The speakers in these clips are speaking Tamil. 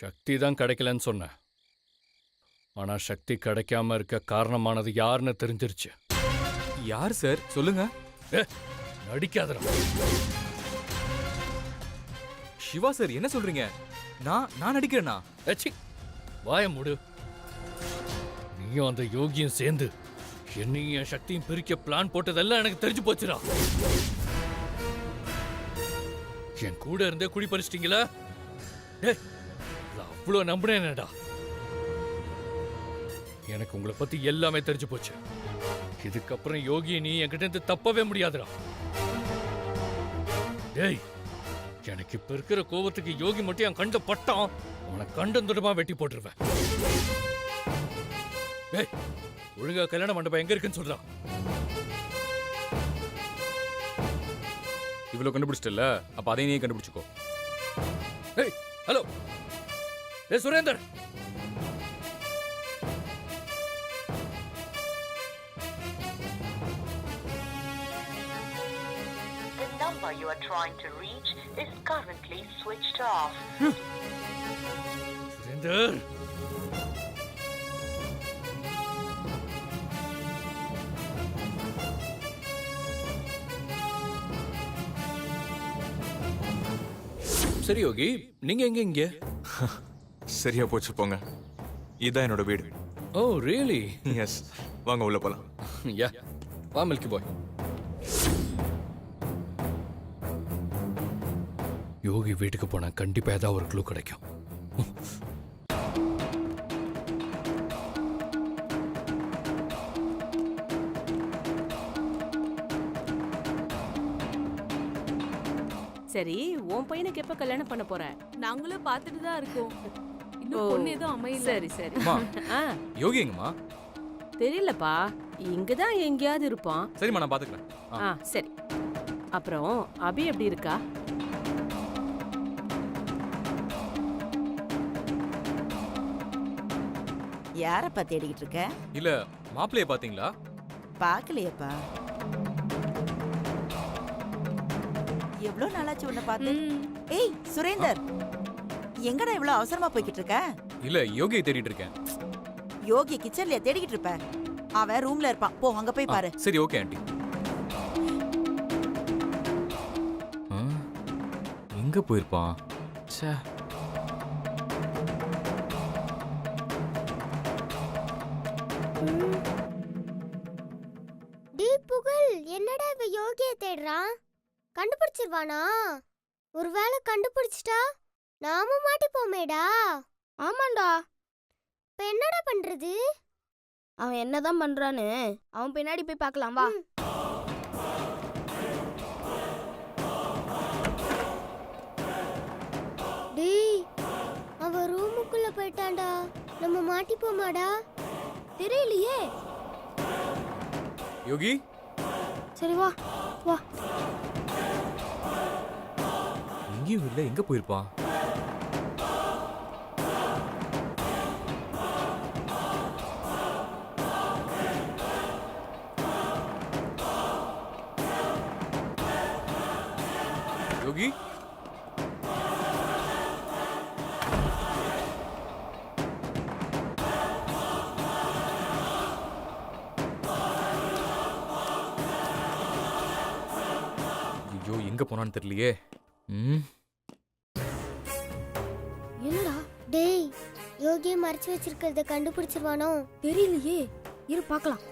சக்தி தான் கிடைக்கலன்னு சொன்னேன். ஆனா சக்தி கிடைக்காம இருக்க காரணமானது யாருன்னு தெரிஞ்சிருச்சு. யார் சார் சொல்லுங்க. நடிக்காதடா. சிவா சார் என்ன சொல்றீங்க? நான் நடிக்கிறேனா? வாய மூடு. நீயும் அந்த யோகியும் சேர்ந்து என்னையும் என் சக்தியும் பிரிக்க பிளான் போட்டதெல்லாம் எனக்கு தெரிஞ்சு போச்சுடா. என் கூட இருந்தே குடி பறிச்சிட்டீங்களா? அவ்வளவு நம்பினேன்டா. எனக்கு உங்களை பத்தி எல்லாமே தெரிஞ்சு போச்சு. இதுக்கப்புறம் யோகி நீ என்கிட்ட இருந்து தப்பவே முடியாதுடா. டேய், எனக்கு இப்ப இருக்கிற கோபத்துக்கு யோகி மட்டும் என் கண்ட பட்டான் உன கண்டந்துடமா வெட்டி போட்டுருவேன். டேய், ஒழுங்கா கல்யாண மண்டபம் எங்க இருக்குன்னு சொல்றான். இவ்வளவு கண்டுபிடிச்சிட்டல, அப்ப அதை நீ கண்டுபிடிச்சுக்கோ. ஏய், ஹலோ. ஏய் Surender. You are trying to reach is currently switched off. Surender. சரி யோகி, நீங்க எங்க இங்க? சரியா போச்சு போங்க. இதான் என்னோட வீடு. ஓ ரியலி? எஸ். வாங்க உள்ள போலாம். யா, வா மில்கி பாய். யோகி வீட்டுக்கு போனா கண்டிப்பா ஏதாவது ஒரு க்ளூ கிடைக்கும். சரி, உன் பையனுக்கு எப்ப கல்யாணம் பண்ண போற? நாங்களும் பார்த்துட்டு தான் இருக்கோம். இன்னும் பொண்ணு எதுவும் அமையல. சரி சரி. யோகி எங்கம்மா? தெரியலப்பா, இங்கதான் எங்கேயாவது இருப்பான். சரிம்மா, நான் பாத்துக்கிறேன். சரி. அப்புறம் அபி எப்படி இருக்கா? யாரப்பா தேடிக்கிட்டு இருக்க? இல்ல, மாப்பிளைய பாத்தீங்களா? பாக்கலையப்பா. எவ்வளவு நாளாச்சு உன்னை பார்த்து. ஏய் சுரேந்தர், எங்கடா இவ்வளவு அவசரமா போய்கிட்டு இருக்க? இல்ல, யோகியை தேடிட்டு இருக்கேன். யோகி கிச்சன்ல தேடிக்கிட்டு இருப்ப. அவன் ரூம்ல இருப்பான், போ அங்க போய் பாரு. சரி, ஓகே ஆண்டி. எங்க போயிருப்பான்? ச்சே. புகழ், என்னடா இவ யோகிய தேடுறான்? கண்டுபிடிச்சிருவானா? ஒருவேளை கண்டுபிடிச்சிட்டா நாம மாட்டிப்போமேடா. ஆமாண்டா. இப்ப என்னடா பண்றது? அவன் என்னதான் பண்றான்னு அவன் பின்னாடி போய் பார்க்கலாம் வா. டேய், அவ ரூமுக்குள்ள போயிட்டான்டா. நம்ம மாட்டிப்போமாடா? தெரியலையே. யோகி, சரி வா வா. எங்கேயும் இல்ல, எங்க போயிருப்பான்? யோகி, ஐயோ எங்க போனான்னு தெரியலையே. என்னடா? டேய், யோகியை மறைச்சு வச்சிருக்கிறத கண்டுபிடிச்சிருவானோ? தெரியலையே, இரு பார்க்கலாம்.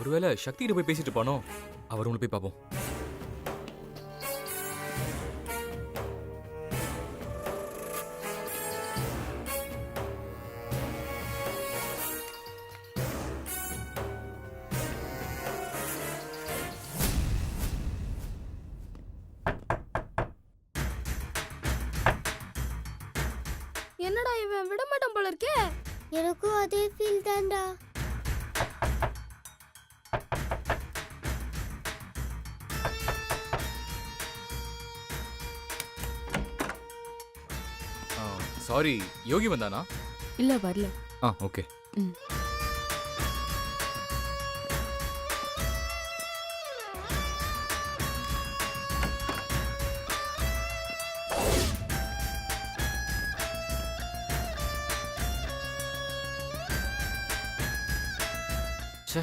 ஒருவேளை சக்தியிட்ட போய் பேசிட்டு போனோ. அவர் உங்களை போய் பார்ப்போம். என்னடா இவன் விட மாட்டான் போல இருக்கே. எனக்கும் அதே ஃபீல் தான்டா. சாரி, யோகி வந்தானா? இல்ல வரல. ஓகே. ச்சே,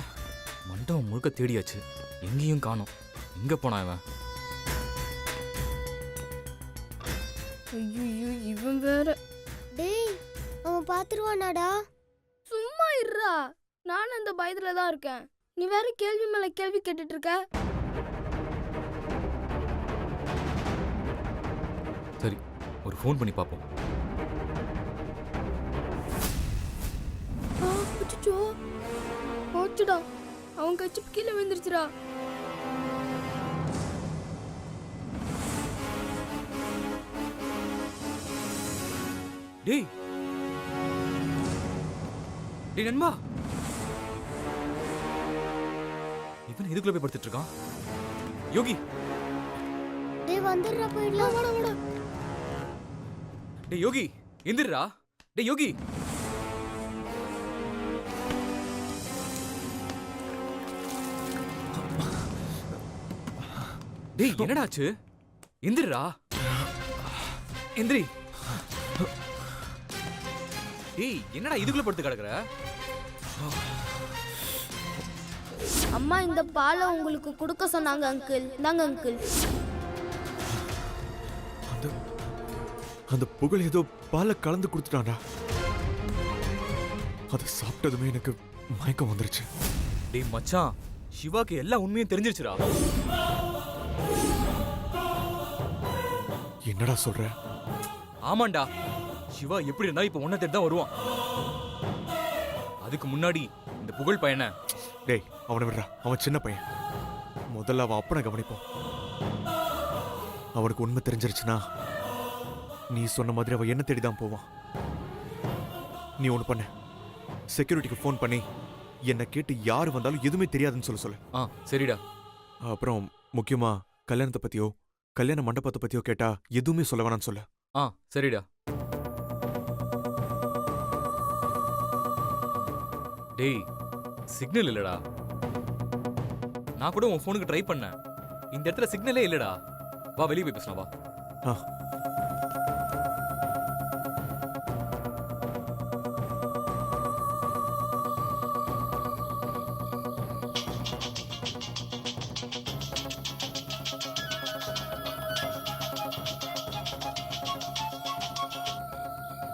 மண்டபம் முழுக்க தேடியாச்சு, எங்கேயும் காணோம். எங்க போனா இவன்? ஐயோ இவன் வேற. டேய் அவன் பாத்துருவானாடா? சும்மா இருடா, நானும் அந்த பயத்துல தான் இருக்கேன். நீ வேற கேள்வி மேல கேள்வி கேட்டுட்டு இருக்க. சரி, ஒரு ஃபோன் பண்ணி பார்ப்போம். அச்சோ போச்சுடா, அவன் கச்சி கீழே விழுந்துருச்சுடா. டேய் டேய் நண்பா, இவன் எதுக்குள்ள போய் படுத்துட்டு இருக்கான்? யோகி, டேய் வந்துடுறா போயிடலாம். வாடா வாடா. டேய் யோகி, எந்திரா. டேய் யோகி, டேய் என்னடா ஆச்சு? எந்திரா, எந்திரி. டேய் என்னடா இதுக்குள்ள படுத்து கிடக்குற? அம்மா இந்த பாலை உங்களுக்கு கொடுக்க சொன்னாங்க அங்கிள். இந்தாங்க அங்கிள். அந்த புகழ் ஏதோ பாலை கலந்து கொடுத்துட்டான்டா. அதை சாப்பிட்டதுமே எனக்கு மயக்கம் வந்துருச்சு. டேய் மச்சான், சிவாக்கு எல்லா உண்மையும் தெரிஞ்சிருச்சுடா. என்னடா சொல்ற? ஆமாண்டா, சிவா எப்படி இருந்தா இப்ப உன்னை தேடி தான் வருவான். அதுக்கு முன்னாடி இந்த புகழ் பையனை. டேய் அவனை விடுறா, அவன் சின்ன பையன். முதல்ல அவன் அப்பனை கவனிப்போம். அவனுக்கு உண்மை தெரிஞ்சிருச்சுன்னா நீ சொன்ன மாதிரி அவன் என்ன தேடி தான் போவான். நீ ஒன்று பண்ண, செக்யூரிட்டிக்கு ஃபோன் பண்ணி என்னை கேட்டு யார் வந்தாலும் எதுவுமே தெரியாதுன்னு சொல்லு. சரிடா. அப்புறம் முக்கியமா கல்யாணத்தை பத்தியோ கல்யாண மண்டபத்தை பத்தியோ கேட்டா எதுவுமே சொல்ல வேணாம்னு சொல்லு. சரிடா. டேய் சிக்னல் இல்லடா. நான் கூட உன் ஃபோனுக்கு ட்ரை பண்ணேன், இந்த இடத்துல சிக்னலே இல்லடா. வா வெளியே போய் பேசலாம் வா.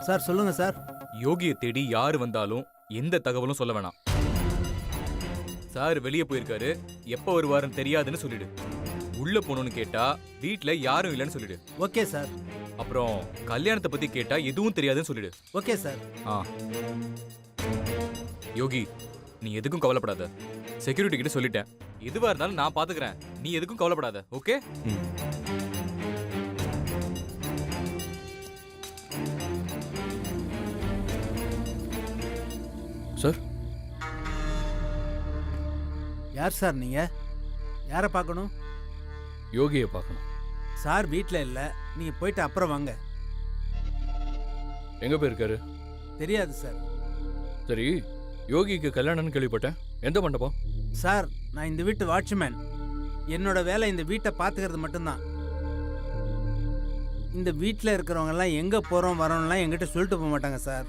சார் சொல்லுங்க சார். யோகியை தேடி யாரு வந்தாலும் எந்த தகவலும் சொல்ல வேணாம். சார் வெளியே போயிருக்காரு, எப்ப வருவாருன்னு தெரியாதுன்னு சொல்லிடு. உள்ள போகணும்னு கேட்டா வீட்ல யாரும் இல்லைன்னு சொல்லிடு. Okay sir. அப்புறம் கல்யாணத்தை பத்தி கேட்டா எதுவும் தெரியாதுன்னு சொல்லிடு. Okay sir. யோகி, நீ எதுக்கும் கவலைப்படாத. செக்யூரிட்டி கிட்ட சொல்லிட்டேன், எதுவா இருந்தாலும் நான் பாத்துக்கிறேன். நீ எதுக்கும் கவலைப்படாத. ஓகே? சார், யார் சார் நீங்க? யாரை பார்க்கணும்? யோகியை பார்க்கணும். சார் வீட்டில் இல்லை, நீங்க போயிட்டு அப்புறம் வாங்க. எங்க போயிருக்காரு? தெரியாது சார். சரி, யோகிக்கு கல்யாணம்னு கேள்விப்பட்டேன். எந்த மண்டபம்? சார் நான் இந்த வீட்டு வாட்ச்மேன். என்னோட வேலை இந்த வீட்டை பார்த்துக்கிறது மட்டும்தான். இந்த வீட்டில் இருக்கிறவங்க எல்லாம் எங்க போறோம் வரோம்லாம் எங்கிட்ட சொல்லிட்டு போக மாட்டாங்க சார்.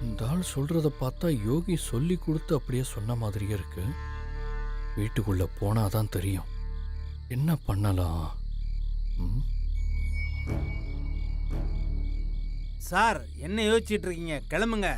இந்த ஆள் சொல்றத பார்த்தா யோகி சொல்லி கொடுத்து அப்படியே சொன்ன மாதிரியே இருக்கு. வீட்டுக்குள்ள போனாதான் தெரியும் என்ன பண்ணலாம். சார் என்ன யோசிச்சுட்டு இருக்கீங்க? கிளம்புங்க.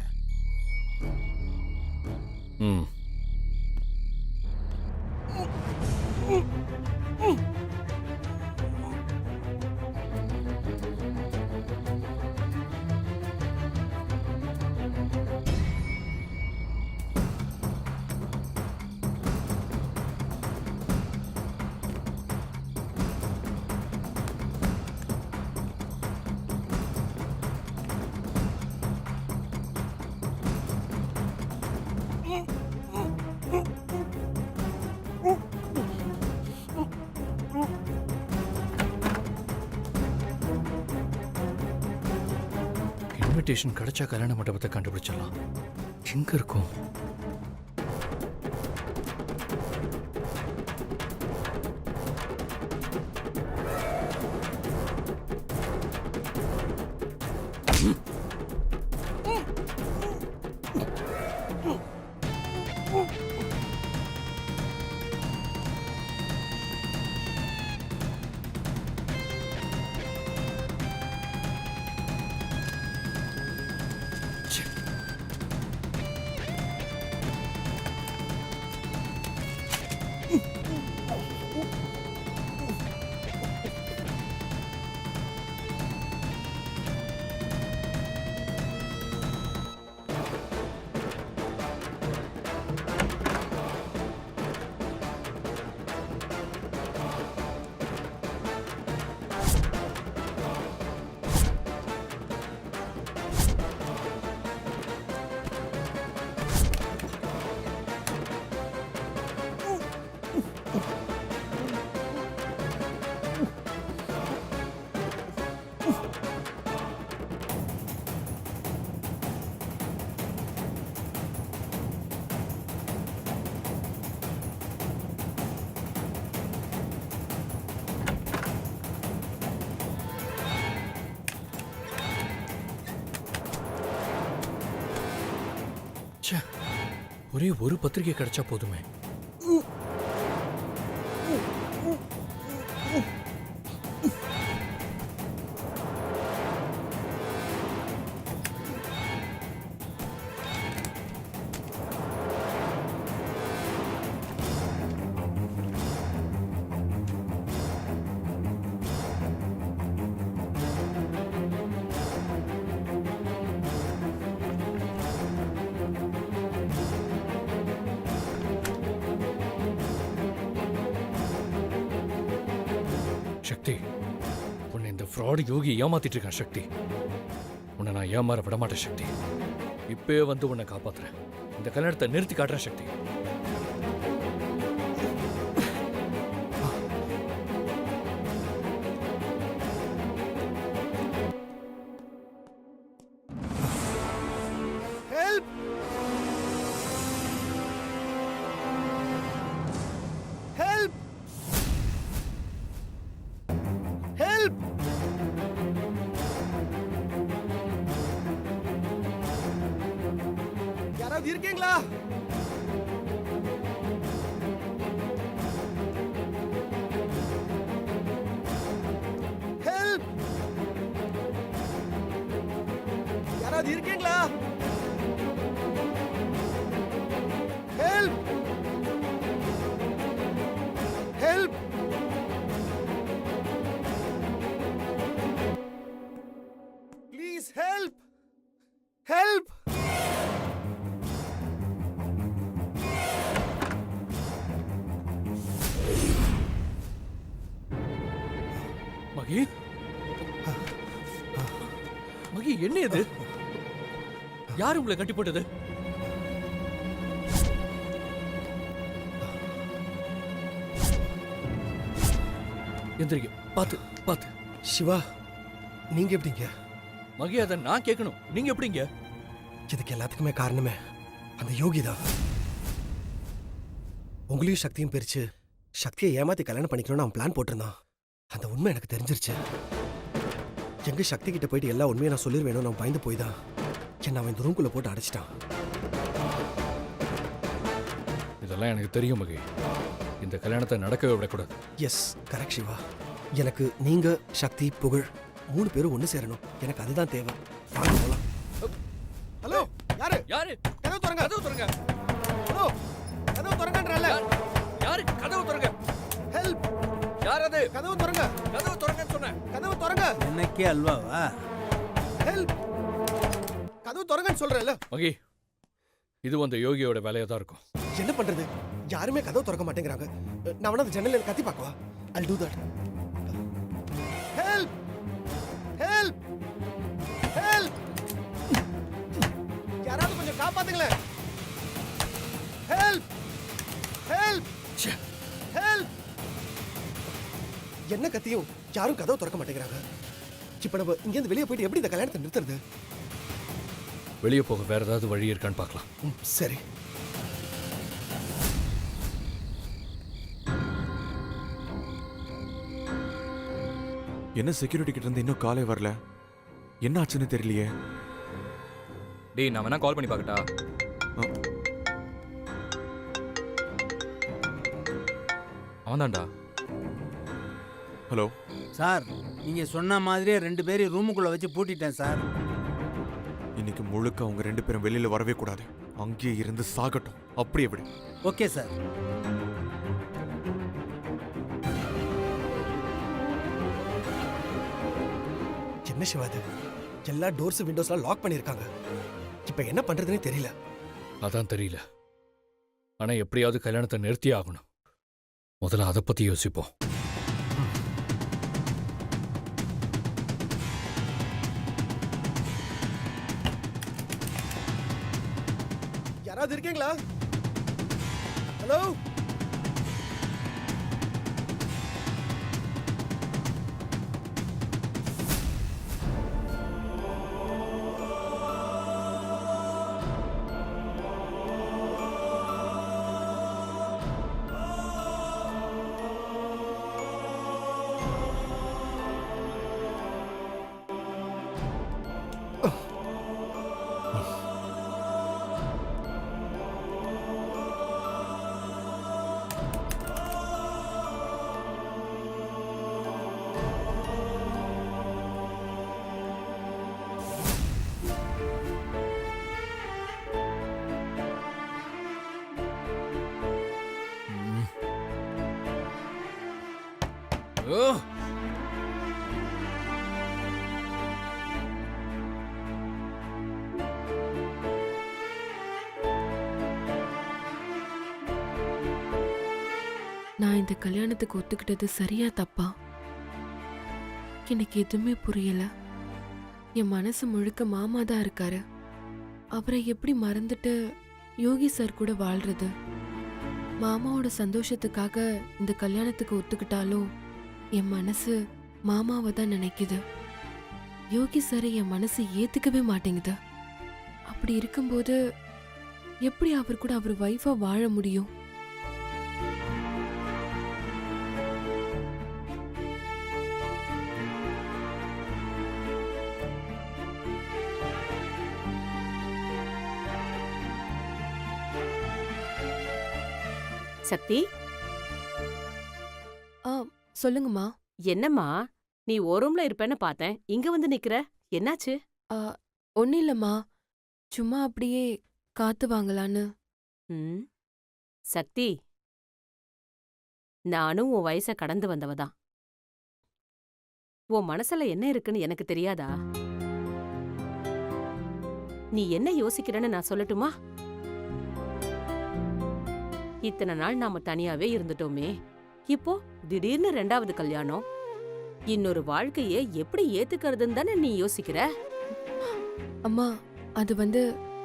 இன்விடேஷன் கிடைச்சா கல்யாண மண்டபத்தை கண்டுபிடிச்சிடலாம். எங்க இருக்கும்? ஒரே ஒரு பத்திரிகை கிடைச்சா போதுமே. சக்தி, உன்னை இந்த ஃப்ராடு யோகி ஏமாத்திட்டு இருக்கான் சக்தி. உன்னை நான் ஏமாற விட மாட்டேன் சக்தி. இப்பவே வந்து உன்னை காப்பாத்துறேன். இந்த கல்யாணத்தை நிறுத்தி காட்டுறேன் சக்தி. ஹெல்ப்! ஹெல்ப்! ஹெல்ப்! யாராவது இருக்கீங்களா? ஹெல்ப்! யாராவது இருக்கீங்களா? Help! Help! Please help! Help! Magi, Magi, என்ன இது? யாரு உங்களை கட்டி போட்டது? எந்திரிக்க. பாத்து பாத்து. சிவா, நீங்க எப்படிங்க? மகி, அதை நான் கேட்கணும். நீங்க எப்படிங்க? இதுக்கு எல்லாத்துக்குமே காரணமே அந்த யோகி தான். உங்களையும் சக்தியும் பிரிச்சு சக்தியை ஏமாத்தி கல்யாணம் பண்ணிக்கணும்னு அவன் பிளான் போட்டிருந்தான். அந்த உண்மை எனக்கு தெரிஞ்சிருச்சு. எங்க சக்தி கிட்ட போயிட்டு எல்லா உண்மையை நான் சொல்லிடுவேணும் நான் பயந்து போய் தான் என்ன அவன் இந்த ரூம்குள்ள போட்டு அடைச்சிட்டான். இதெல்லாம் எனக்கு தெரியும் மகி. இந்த கல்யாணத்தை நடக்கவே விடக்கூடாது. Yes, correct Shiva. எனக்கு நீங்க, சக்தி, புகழ் 3 பேரும் ஒண்ணு சேரணும். எனக்கு அதுதான் தேவை. வாங்க போலாம். ஹலோ, யாரு? யாரு? கதவு திறங்க. கதவு திறங்க. ஹலோ, கதவு திறங்கன்றல. யாரு? கதவு திறங்க. ஹெல்ப்! யார் அது? கதவு திறங்க. கதவு திறங்கன்னு சொன்னேன். கதவு திறங்க. எனக்கே அல்வாவா? ஹெல்ப்! கதவு திறங்கன்னு சொல்றேன்ல. மகி, இது அந்த யோகியோட வேலையா தான் இருக்கும். என்ன பண்றது? யாருமே கதவு திறக்க மாட்டேங்கிறாங்க. நான் வேணா அந்த ஜன்னல்ல கத்தி பார்க்கவா? I'll do that. Help! Help! Help! யாராவது கொஞ்சம் காப்பாத்துங்களேன். ஹெல்ப்! ஹெல்ப்! ஹெல்ப்! என்ன கத்தியும் யாரும் கதவு திறக்க மாட்டேங்கிறாங்க. இப்ப நம்ம இங்க இருந்து வெளியே போயிட்டு எப்படி இந்த கல்யாணத்தை நிறுத்துறது? வெளியே போக வேற ஏதாவது வழி இருக்கான்னு பார்க்கலாம். சரி. என்ன செக்யூரிட்டி கிட்ட இருந்து இன்னும் காலே வரல? என்ன ஆச்சுன்னு தெரியலையே. டேய், நான் வேணா கால் பண்ணி பார்க்கட்டா? அவன்தான்டா. ஹலோ சார், நீங்க சொன்ன மாதிரியே 2 பேரையும் ரூமுக்குள்ள வச்சு பூட்டிட்டேன் சார். இன்னைக்கு முழுக்க அவங்க 2 பேரும் வெளியில வரவே கூடாது. அங்கேயே இருந்து சாகட்டும். அப்படியே விடு. Okay sir. என்ன சிவாது? எல்லா டோர்ஸ் விண்டோஸ்லாம் லாக் பண்ணிருக்காங்க. இப்ப என்ன பண்றதுன்னே தெரியல. அதான் தெரியல. ஆனா எப்படியாவது கல்யாணத்தை நிறுத்தியே ஆகணும். முதல்ல அதை பத்தி யோசிப்போம். யாராவது இருக்கீங்களா? ஹலோ, ஓ! நான் இந்த கல்யாணத்துக்கு ஒத்துக்கிட்டது சரியா தப்பா? எனக்கு எதுவுமே புரியல. என் மனசு முழுக்க மாமா தான் இருக்காரு. அவரை எப்படி மறந்துட்டு யோகி சார் கூட வாழ்றது? மாமாவோட சந்தோஷத்துக்காக இந்த கல்யாணத்துக்கு ஒத்துக்கிட்டாலும் என் மனசு மாமாவை தான் நினைக்குது. யோகி சாரை என் மனசு ஏத்துக்கவே மாட்டேங்குது. அப்படி இருக்கும்போது எப்படி அவர் கூட அவர் வைஃபா வாழ முடியும்? சக்தி, சொல்லுங்கம்மா. என்னம்மா நீ ஒரு ரூம்ல இருப்பேன்னு பார்த்தேன், இங்க வந்து நிக்கிற, என்னாச்சு? ஒன்னும் இல்லம்மா, சும்மா அப்படியே காத்து வாங்கலான்னு. ம். சக்தி, நானும் உன் வயச கடந்து வந்தவதான். உன் மனசுல என்ன இருக்குன்னு எனக்கு தெரியாதா? நீ என்ன யோசிக்கிறன்னு நான் சொல்லட்டுமா? இத்தனை நாள் நாம தனியாவே இருந்துட்டோமே, இப்போ திடீர்னு 2வது கல்யாணம், இன்னொரு வாழ்க்கைய எப்படி ஏத்துக்கிறதுன்னு தானே நீ யோசிக்கிற? அம்மா, அது வந்து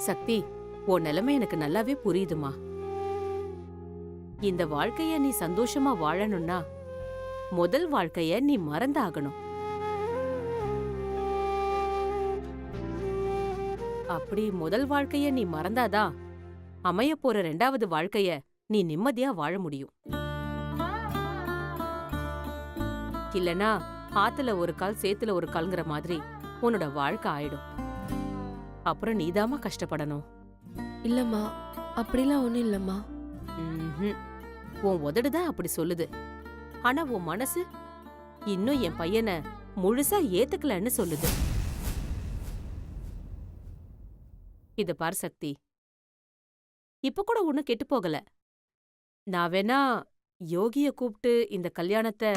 சக்தி, உன் நிலைமை எனக்கு நல்லாவே புரியுதுமா. இந்த வாழ்க்கைய நீ சந்தோஷமா வாழணும்னா முதல் வாழ்க்கைய நீ மறந்தாகணும். அப்படி முதல் வாழ்க்கைய நீ மறந்தாதான் அமைய போற 2வது வாழ்க்கைய நீ நிம்மதியா வாழ முடியும். இல்லனா ஆத்துல ஒரு கால் சேத்துல ஒரு கால்ங்கிற மாதிரி உன்னோட வாழ்க்கை ஆயிடும். அப்புறம் நீதாமா கஷ்டப்படணும். இல்லம்மா, அப்படிலாம் ஒண்ணும் இல்லம்மா. ம்ஹும். உன் உதடுதான் அப்படி சொல்லுது. ஆனா உன் மனசு இன்னும் என் பையனை முழுசா ஏத்துக்கலன்னு சொல்லுது. இத பார் சக்தி, இப்ப கூட ஒண்ணும் கெட்டு போகல. நான் வேணா யோகிய கூப்பிட்டு இந்த கல்யாணத்தை